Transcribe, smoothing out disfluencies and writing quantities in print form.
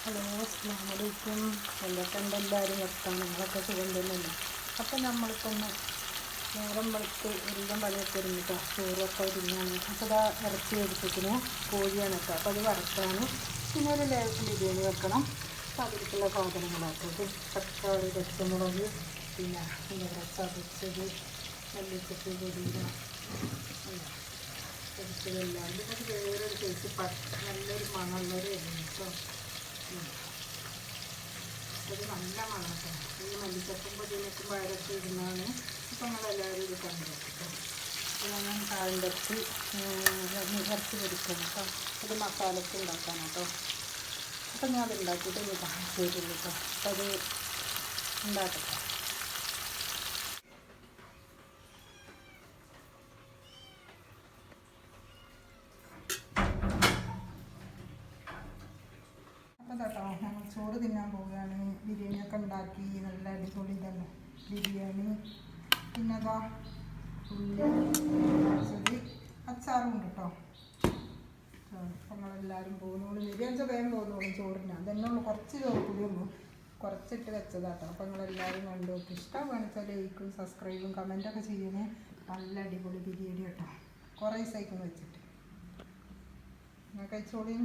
Hello, അസ്സലാമു അലൈക്കും. എന്തൊക്കെയുണ്ട് എല്ലാവരും വർത്തമാനങ്ങളൊക്കെ സുഖം തന്നെയല്ലേ? അപ്പം നമ്മളിപ്പോൾ ഒന്ന് നേരം വെളുത്ത് എല്ലാം പണിയൊക്കെ ഒരുങ്ങിട്ടോ, ചോറൊക്കെ ഒരുങ്ങാണ്. അപ്പോൾ ഇതാ ഇറച്ചി എടുത്തിട്ട് കോഴിയാണ് കേട്ടോ. അപ്പോൾ അത് വറുക്കാനും പിന്നെ ഒരു ലേശം ബിരിയാണി വെക്കണം. അപ്പോൾ അതിലേക്കുള്ള സാധനങ്ങളാക്കുന്നത് തക്കാളി, പച്ചമുളക്, പിന്നെ എന്താ ചതച്ചത്, മല്ലിച്ചപ്പ്, പുതിന പൊടിച്ചതെല്ലാം. പിന്നെ വേറൊരു സൈസ് പട്ട, നല്ലൊരു മണമുള്ളൊരു ഇല കേട്ടോ. അത് നല്ല മണം കേട്ടോ. ഈ മല്ലിച്ചപ്പും പുതിനയ്ക്കും വയറൊക്കെ ഇടുന്നതാണ്. ഇപ്പം ഞങ്ങളെല്ലാവരും ഇത് കണ്ടെത്തിട്ടോ. ഞാൻ കായമ്പരത്തി ഇറച്ചി പൊരിക്കണം കേട്ടോ. അത് മസാലയ്ക്ക് ഉണ്ടാക്കാൻ കേട്ടോ. അപ്പം ഞാൻ അത് ഉണ്ടാക്കിയിട്ട് ഇനി കാണിച്ചു തരുള്ളൂ കേട്ടോ. അപ്പം അത് ഉണ്ടാക്കട്ടെ. അപ്പോൾ കേട്ടോ, ഞങ്ങൾ ചോറ് തിന്നാൻ പോവുകയാണ്. ബിരിയാണിയൊക്കെ ഉണ്ടാക്കി നല്ല അടിപൊളി ഇതല്ലേ ബിരിയാണി. പിന്നെ അതാ ഉള്ളി പൊരിച്ചത്, അച്ചാറും ഉണ്ട് കേട്ടോ. അപ്പം ഞങ്ങളെല്ലാവരും പോകുന്നോളൂ. ബിരിയാണി വേഗം പോകുന്നോളൂ ചോറിന്. അതന്നെ ഉള്ളൂ, കുറച്ച് ചോറ് കൂടി ഉള്ളൂ, കുറച്ചിട്ട് വെച്ചതാട്ടോ. അപ്പം ഞങ്ങളെല്ലാവരും കണ്ടു നോക്കി. ഇഷ്ടമാണെന്ന് വെച്ചാൽ ലൈക്കും സബ്സ്ക്രൈബും കമൻറ്റൊക്കെ ചെയ്യണേ. നല്ല അടിപൊളി ബിരിയാണി കേട്ടോ. കുറേ ദിവസമായിക്കും വെച്ചിട്ട്. നിങ്ങൾ കഴിച്ചോളി.